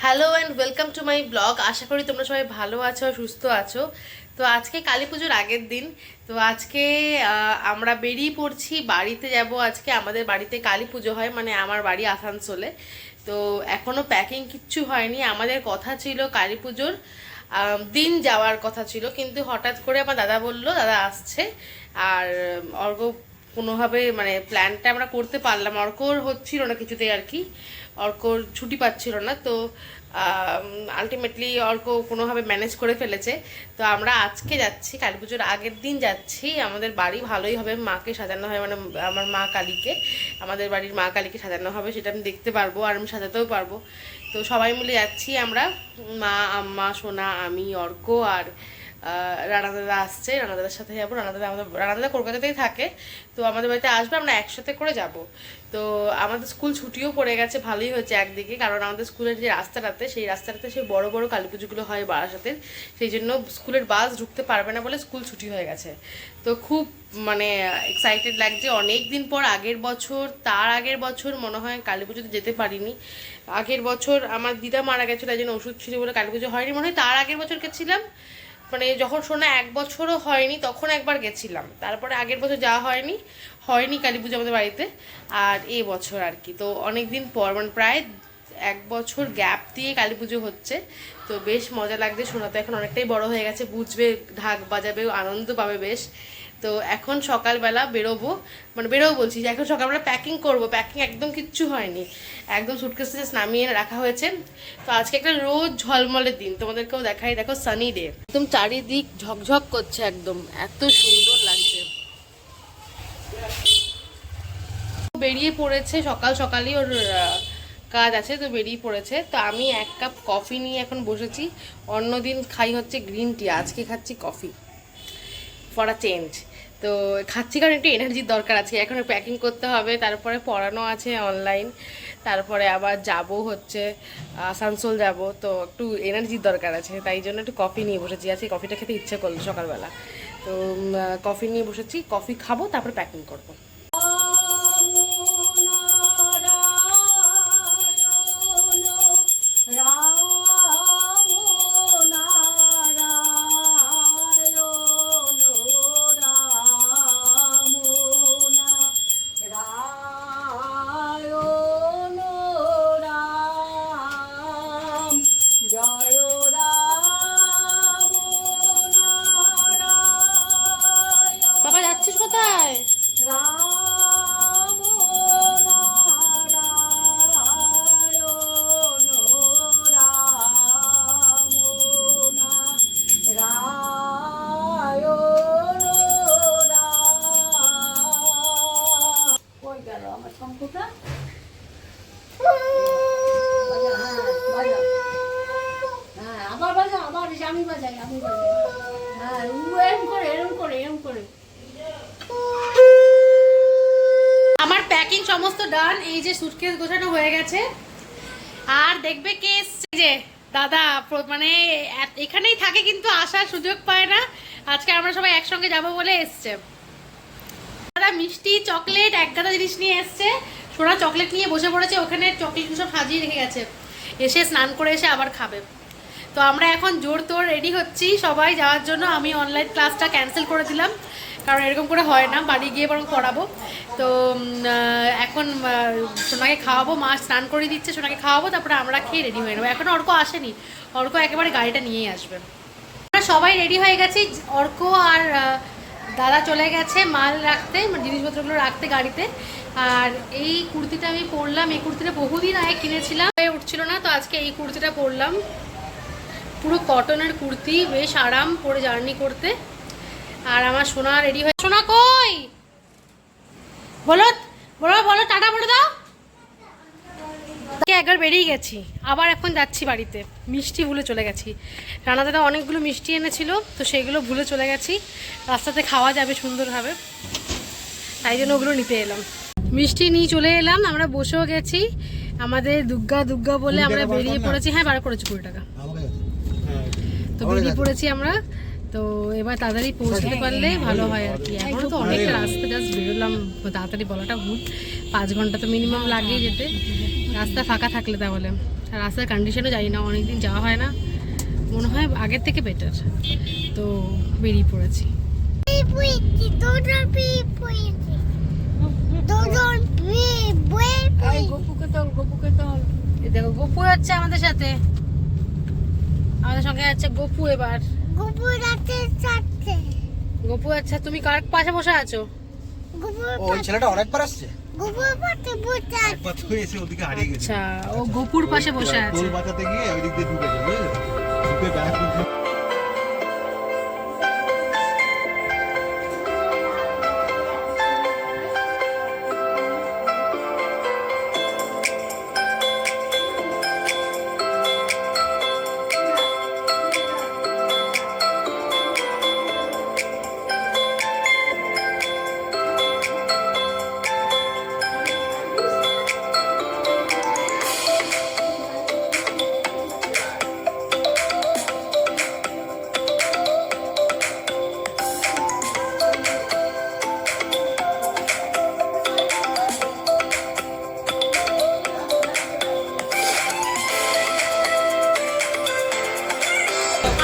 Hello and welcome to my blog. আশা করি তোমরা সবাই ভালো আছো, সুস্থ আছো। তো আজকে কালী পুজোর আগের দিন। তো আজকে আমরা বেরিয়ে পড়ছি, বাড়িতে যাব। আজকে আমাদের বাড়িতে কালী পুজো হয়, মানে আমার বাড়ি আসানসোলে। তো এখনও প্যাকিং কিচ্ছু হয়নি। আমাদের কথা ছিল কালী পুজোর দিন যাওয়ার কথা ছিল, কিন্তু হঠাৎ করে আমার দাদা বলল দাদা আসছে। আর অর্ঘ্য কোনোভাবে মানে প্ল্যানটা আমরা করতে পারলাম, অর্কর হচ্ছিল না কিছুতেই আর কি, অর্কর ছুটি পাচ্ছিল না। তো আলটিমেটলি অর্ক কোনোভাবে ম্যানেজ করে ফেলেছে। তো আমরা আজকে যাচ্ছি, কালী পুজোর আগের দিন যাচ্ছি। আমাদের বাড়ি ভালোই হবে, মাকে সাজানো হয়, মানে আমার মা কালীকে, আমাদের বাড়ির মা কালীকে সাজানো হবে, সেটা আমি দেখতে পারবো আর আমি সাজাতেও পারবো। তো সবাই মিলে যাচ্ছি আমরা, মা, আম্মা, সোনা, আমি, অর্ক আর রানা দাদা আসছে। রানা দাদার সাথে যাবো। রানা দাদা কলকাতাতেই থাকে, তো আমাদের বাড়িতে আসবে, আমরা একসাথে করে যাব। তো আমাদের স্কুল ছুটিও পড়ে গেছে, ভালোই হয়েছে একদিকে, কারণ আমাদের স্কুলের যে রাস্তাটাতে, সেই রাস্তাটাতে সেই বড় বড় কালী পুজোগুলো হয় বারাসাতের, সেই জন্য স্কুলের বাস ঢুকতে পারবে না বলে স্কুল ছুটি হয়ে গেছে। তো খুব মানে এক্সাইটেড লাগছে। অনেক দিন পর, আগের বছর, তার আগের বছর মনে হয় কালী পুজোতে যেতে পারিনি। আগের বছর আমার দিদা মারা গেছিলো, তাই জন্য ওষুধ ছিল বলে কালী পুজো হয়নি। মনে হয় তার আগের বছর গেছিলাম, মানে যখন শোনা 1 বছরও হয়নি তখন একবার গেছিলাম, তারপরে আগের বছর যাওয়া হয়নি কালী পুজো আমাদের বাড়িতে। আর এই বছর আর কি, তো অনেক দিন পর, মানে প্রায় 1 বছর গ্যাপ দিয়ে কালী পুজো হচ্ছে। তো বেশ মজা লাগছে। সোনা তো এখন অনেকটাই বড় হয়ে গেছে, বুঝবে, ঢাক বাজাবে, আনন্দ পাবে বেশ। তো এখন সকালবেলা বেরোবো, মানে বেরোবো বলছি যে এখন সকালবেলা প্যাকিং করব। প্যাকিং একদম কিচ্ছু হয়নি, একদম সুটকেসে জাস্ট নামিয়ে রাখা হয়েছে। তো আজকে একটা রোজ ঝলমলের দিন, তোমাদেরকেও দেখাই, দেখো সানি ডে, একদম চারিদিক ঝকঝক করছে, একদম এত সুন্দর লাগছে। বেরিয়ে পড়েছে সকাল সকালই, ওর কাজ আছে, তো বেরিয়ে পড়েছে। তো আমি 1 কাপ কফি নিয়ে এখন বসেছি। অন্যদিন খাই হচ্ছে গ্রিন টি, আজকে খাচ্ছি কফি ফর আ চেঞ্জ। তো খাচ্ছি কারণ একটু এনার্জির দরকার আছে। এখন প্যাকিং করতে হবে, তারপরে পড়ানো আছে অনলাইন, তারপরে আবার যাব হচ্ছে আসানসোল যাব, তো একটু এনার্জির দরকার আছে, তাই জন্য একটু কফি নিয়ে বসেছি। আজকে কফিটা খেতে ইচ্ছে করলো সকালবেলা, তো কফি নিয়ে বসেছি। কফি খাবো, তারপর প্যাকিং করবো। বাবা যাচ্ছিস কোথায়? আমি বাজাই হ্যাঁ, এরম করে এরম করে এরম করে। আমার প্যাকিং সমস্ত ডান, এই যে সুটকেস গোছানো হয়ে গেছে। আর দেখবে কে এসছে, যে দাদা, মানে এখানেই থাকে কিন্তু আসার সুযোগ পায় না। আজকে আমরা সবাই একসঙ্গে যাব বলে এসছে। দাদা মিষ্টি, চকলেট, এক গাদা জিনিস নিয়ে এসছে। সোনা চকলেট নিয়ে বসে পড়েছে, ওখানে চকলেট সব সাজিয়ে রেখে গেছে, এসে স্নান করে এসে আবার খাবে। তো আমরা এখন জোর তোর রেডি হচ্ছি সবাই যাওয়ার জন্য। আমি অনলাইন ক্লাসটা ক্যান্সেল করে দিলাম, কারণ এরকম করে হয় না, বাড়ি গিয়ে বরং পড়াবো। তো এখন সোনাকে খাওয়াবো, মা স্নান করে দিচ্ছে, সোনাকে খাওয়াবো, তারপরে আমরা খেয়ে রেডি হয়ে নেবো। এখনও অর্ক আসেনি, অর্ক একেবারে গাড়িটা নিয়েই আসবে। আমরা সবাই রেডি হয়ে গেছি, অর্ক আর দাদা চলে গেছে মাল রাখতে, জিনিসপত্রগুলো রাখতে গাড়িতে। আর এই কুর্তিটা আমি পরলাম, এই কুর্তিটা বহুদিন আগে কিনেছিলাম, উঠছিল না, তো আজকে এই কুর্তিটা পরলাম। পুরো কটনের কুর্তি, বেশ আরাম পরে জার্নি করতে। আর আমার সোনা রেডি হয়ে, সোনা কই বলো বলো বলো, টাটা বলে দাও। একবার বেরিয়ে গেছি, আবার এখন যাচ্ছি বাড়িতে। মিষ্টি ভুলে চলে গেছি, রানা দাদা অনেকগুলো মিষ্টি এনেছিল, তো সেগুলো ভুলে চলে গেছি। রাস্তাতে খাওয়া যাবে সুন্দরভাবে, তাই জন্য ওগুলো নিতে এলাম। মিষ্টি নিয়ে চলে এলাম, আমরা বসেও গেছি। আমাদের দুর্গা দুর্গা বলে আমরা বেরিয়ে পড়েছি। হ্যাঁ, বার করেছি 20 টাকা, তো বেরিয়ে পড়েছি আমরা। তো এবার তাড়াতাড়ি পৌঁছতে পারলে ভালো হয় আর কি। এখনও তো অনেকটা রাস্তা, জাস্ট বেরোলাম, তাড়াতাড়ি বলাটা ভুল, 5 ঘন্টা তো মিনিমাম লাগেই যেতে, রাস্তা ফাঁকা থাকলে। তাহলে রাস্তার কন্ডিশনও জানি না, অনেকদিন যাওয়া হয় না, মনে হয় আগের থেকে বেটার। তো বেরিয়ে পড়েছি। দেখো গপু যাচ্ছে আমাদের সাথে, আমাদের সঙ্গে যাচ্ছে গপু। এবার গপু আচ্ছা, তুমি কার পাশে বসে আছো? ওই ছেলেটা অনেকবার আসছে। আচ্ছা, ও গপুর পাশে বসে আছে। বাঁচাতে গিয়ে ওই দিক দিয়ে ঢুকেছে, বুঝলে? ঢুকে ব্যাগ খুলছে।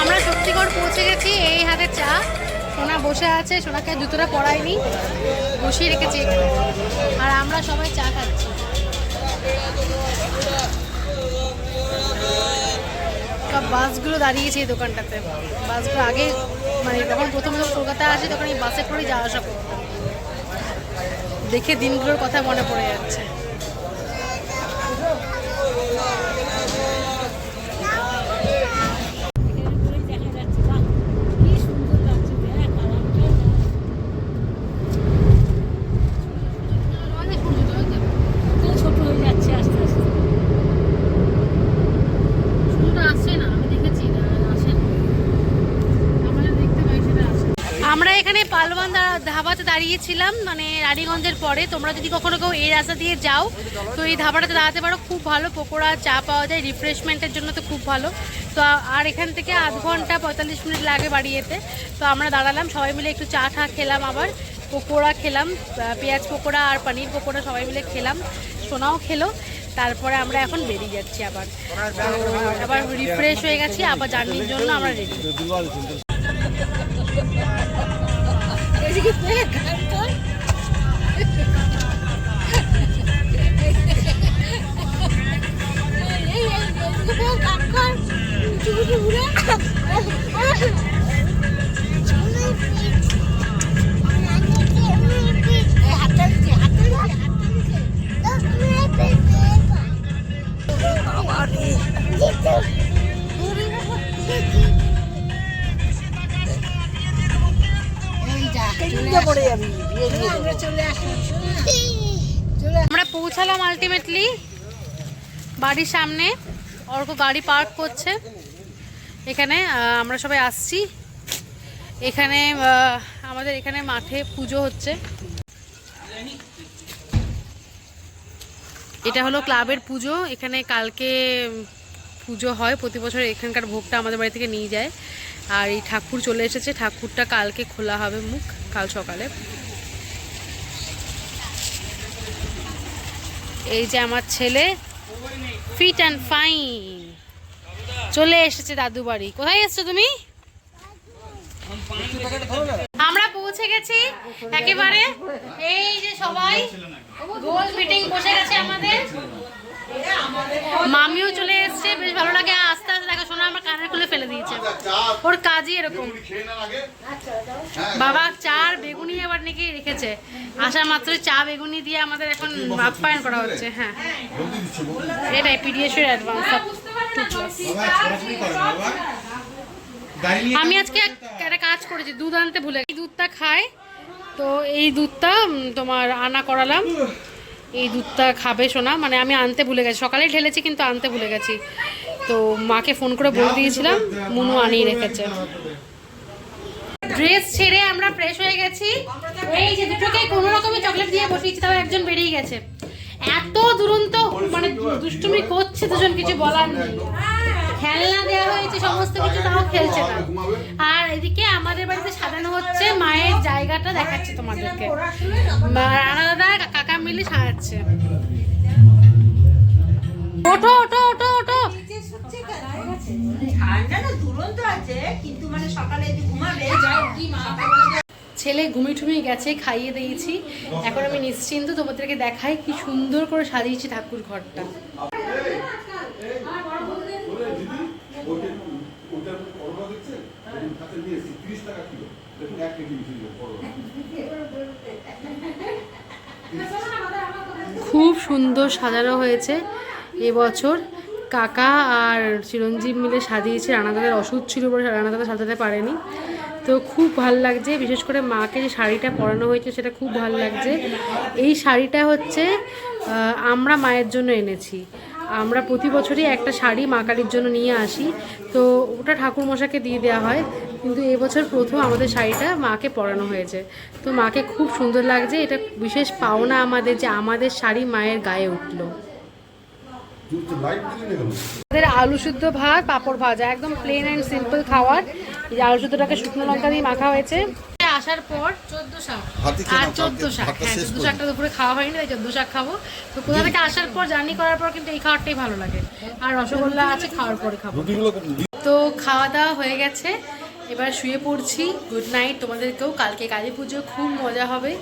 আমরা শক্তিগড় পৌঁছে গেছি। এই হাতে চা, সোনা বসে আছে, সোনাকে জুতোটা পরায়নি, বসিয়ে রেখেছি এখানে। আর আমরা সবাই চা খাচ্ছি। সব বাসগুলো দাঁড়িয়েছে এই দোকানটাতে। বাসগুলো আগে মানে যখন প্রথম কলকাতায় আসি তখন এই বাসে করেই যাওয়া আসা করতাম। দেখে দিনগুলোর কথা মনে পড়ে যাচ্ছে। আমরা এখানে পালোয়ান ধাবাতে দাঁড়িয়েছিলাম, মানে রানীগঞ্জের পরে। তোমরা যদি কখনো কেউ এই রাস্তা দিয়ে যাও তো এই ধাবাটাতে দাঁড়াতে পারো, খুব ভালো পকোড়া চা পাওয়া যায়, রিফ্রেশমেন্টের জন্য তো খুব ভালো। তো আর এখান থেকে আধ ঘন্টা 45 মিনিট লাগে বাড়ি যেতে। তো আমরা দাঁড়ালাম, সবাই মিলে একটু চা খেলাম, আবার পকোড়া খেলাম, পেঁয়াজ পকোড়া আর পনির পকোড়া সবাই মিলে খেলাম, সোনাও খেলো। তারপরে আমরা এখন বেরিয়ে যাচ্ছি আবার, আবার রিফ্রেশ হয়ে গেছি, আবার জার্নির জন্য আমরা রেডি। আমরা পৌঁছালাম আলটিমেটলি বাড়ির সামনে। অর্ক গাড়ি পার্ক করছে এখানে, আমরা সবাই আসছি এখানে। আমাদের এখানে মাঠে পুজো হচ্ছে। এটা হলো ক্লাবের পুজো। এখানে কালকে পুজো হয় প্রতি বছর, এখানকার ভোগটা আমাদের বাড়ি থেকে নিয়ে যায়। আর এই ঠাকুর চলে এসেছে, ঠাকুরটা কালকে খোলা হবে মুখ, কাল সকালে। এই যে আমার ছেলে ফিট অ্যান্ড ফাইন চলে এসেছে দাদু বাড়ি। কোথায় এসছো তুমি? আমরা পৌঁছে গেছি একেবারে। এই যে সবাই গোল মিটিং বসে গেছে আমাদের। মামিও চলে এসছে, বেশ ভালো লাগে। আস্তে আস্তে দেখা শোনা আমার কানের খুলে ফেলে দিয়েছে, ওর কাজই এরকম। বাবা চার বেগুনি এবার নাকি রেখেছে, আসা মাত্র চা বেগুনি দিয়ে আমাদের এখন আপ্যায়ন করা হচ্ছে। হ্যাঁ, এটাই পিডিএসের অ্যাডভান্স 2+। আমি আজকে একটা কাজ করেছি, দুধ আনতে ভুলে গেছি। দুধটা খায় তো এই দুধটা তোমার আনা করালাম। এই দুধটা খাবে শোনা, মানে আমি আনতে ভুলে গেছি, সকালেই ঢেলেছি কিন্তু আনতে ভুলে গেছি। তো মাকে ফোন করে বলে দিয়েছিলাম, মুনু আনিয়ে রেখেছে। ড্রেস ছেড়ে আমরা ফ্রেশ হয়ে গেছি। এই যে দুটোকে কোনো রকমের চকলেট দিয়ে বসিয়েছি, তাও একজন বেরিয়ে গেছে। এত দুরন্ত মানে দুষ্টুমি করছে দুজন, কিছু বলার নেই। খেলনা দেওয়া হয়েছে সমস্ত কিছু, তাও খেলছে না। আর এদিকে আমাদের বাড়িতে সাজানো হচ্ছে, মায়ের জায়গাটা দেখাচ্ছে তোমাদেরকে। রানা দাদা কাকা মিলে সাজাচ্ছে। ওঠো ওঠো ওঠো ওঠো, ঠান্ডা না দুরন্ত আছে, কিন্তু মানে সকালে যদি ঘুমাবে ছেলে ঘুমিয়ে ঠুমিয়ে গেছে, খাইয়ে দিয়েছি। এখন আমি নিশ্চিন্ত তোমাদেরকে দেখাই কি সুন্দর করে সাজিয়েছি ঠাকুর ঘরটা। খুব সুন্দর সাজানো হয়েছে এবছর। কাকা আর চিরঞ্জীব মিলে সাজিয়েছে। রানাদাদের অসুখ ছিল বলে রানাদাদা সাজাতে পারেনি। তো খুব ভালো লাগছে, বিশেষ করে মাকে যে শাড়িটা পরানো হয়েছে সেটা খুব ভালো লাগছে। এই শাড়িটা হচ্ছে আমরা মায়ের জন্য এনেছি। আমরা প্রতি বছরই একটা শাড়ি মা কালীর জন্য নিয়ে আসি, তো ওটা ঠাকুরমশাকে দিয়ে দেওয়া হয়। কিন্তু এবছর প্রথম আমাদের শাড়িটা মাকে পরানো হয়েছে, তো মাকে খুব সুন্দর লাগছে। এটা বিশেষ পাওনা আমাদের যে আমাদের শাড়ি মায়ের গায়ে উঠলো। আমাদের আলু সিদ্ধ ভাত, পাঁপড় ভাজা, একদম প্লেন অ্যান্ড সিম্পল খাবার। এই যে আলু সিদ্ধটাকে শুকনো লঙ্কা দিয়ে মাখা হয়েছে। আসার পর 14 শাক আর 14 শাক, হ্যাঁ 14 শাকটা দুপুরে খাওয়া হয়নি, তাই 14 শাক খাবো। তো কোথা থেকে আসার পর জার্নি করার পর কিন্তু এই খাবারটাই ভালো লাগে। আর রসগোল্লা আছে, খাওয়ার পরে খাবো। তো খাওয়া দাওয়া হয়ে গেছে, এবার শুয়ে পড়ছি। গুড নাইট তোমাদেরকেও। কালকে কালী পুজো, খুব মজা হবে।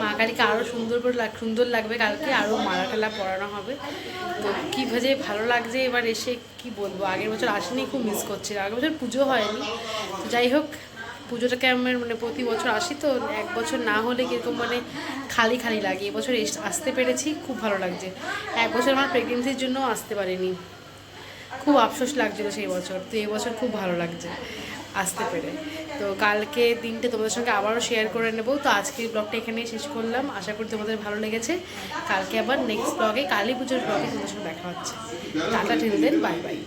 মা কালীকে আরও সুন্দর লাগবে কালকে, আরও মালা টালা পরানো হবে। তো কী ভাবে ভালো লাগছে এবার এসে, কি বলবো। আগের বছর আসেনি, খুব মিস করছি। আগের বছর পুজো হয়নি, তো যাই হোক পুজোটাকে আমার মানে প্রতি বছর আসি, তো এক বছর না হলে কীরকম মানে খালি খালি লাগে। এবছর আসতে পেরেছি, খুব ভালো লাগছে। এক বছর আমার প্রেগনেন্সির জন্য আসতে পারিনি, খুব আফসোস লাগছিল সেই বছর। তো এই বছর খুব ভালো লাগছে আসতে পেরে। তো কালকে দিনটা তোমাদের সঙ্গে আবারও শেয়ার করে নেব। তো আজকের ব্লগটা এখানেই শেষ করলাম। আশা করি তোমাদের ভালো লেগেছে। কালকে আবার নেক্সট ব্লগে, কালী পুজোর ব্লগে তোমাদের সঙ্গে দেখা হচ্ছে। Tata, till then, bye by.